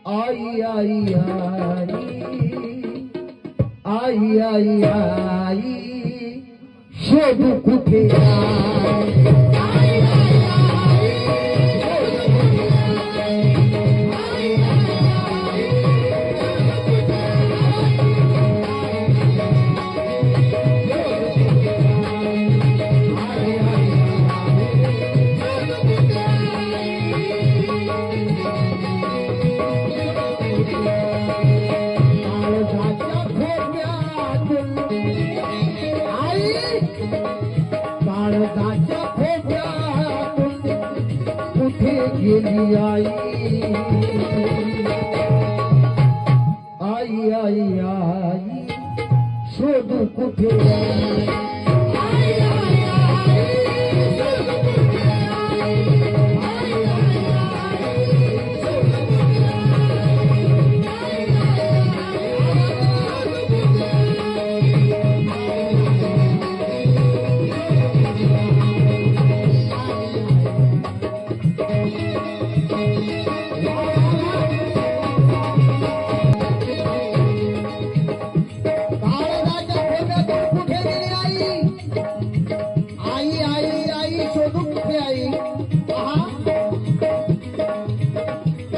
आई आई आई आई आई शोधू कुठे गेली आई आई आई आई शोधू कुठे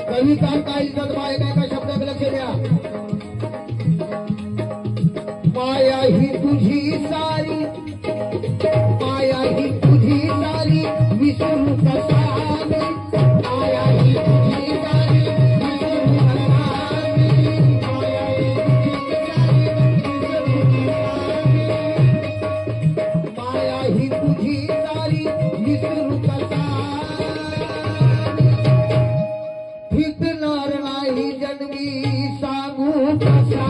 कविता काही काय शब्द लक्ष द्या माया ही तुझी सारी माया ही तुझी सारी विसरू कसा माया ही तुझी सारी विसरू माया ही तुझी सारी विसरू कसा फिरणार नाही जन्मी सांगू कसा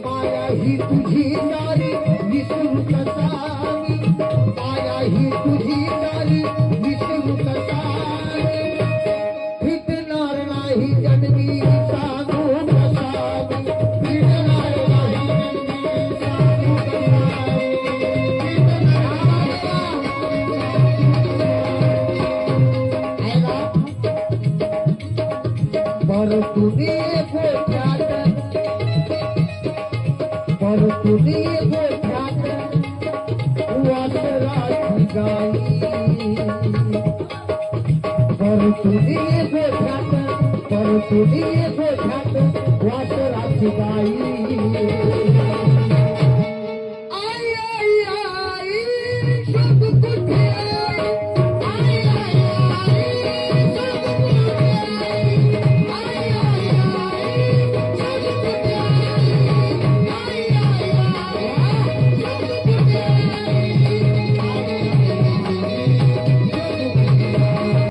माया ही तुझी सारी विसरू कसा माया ही तुझी सारी विसरू कसा फिरणार नाही जन्मी सांगू कसा पर तुझे गोठ्यात वासराची गाई पर तुझे गोठ्यात वासराची गाई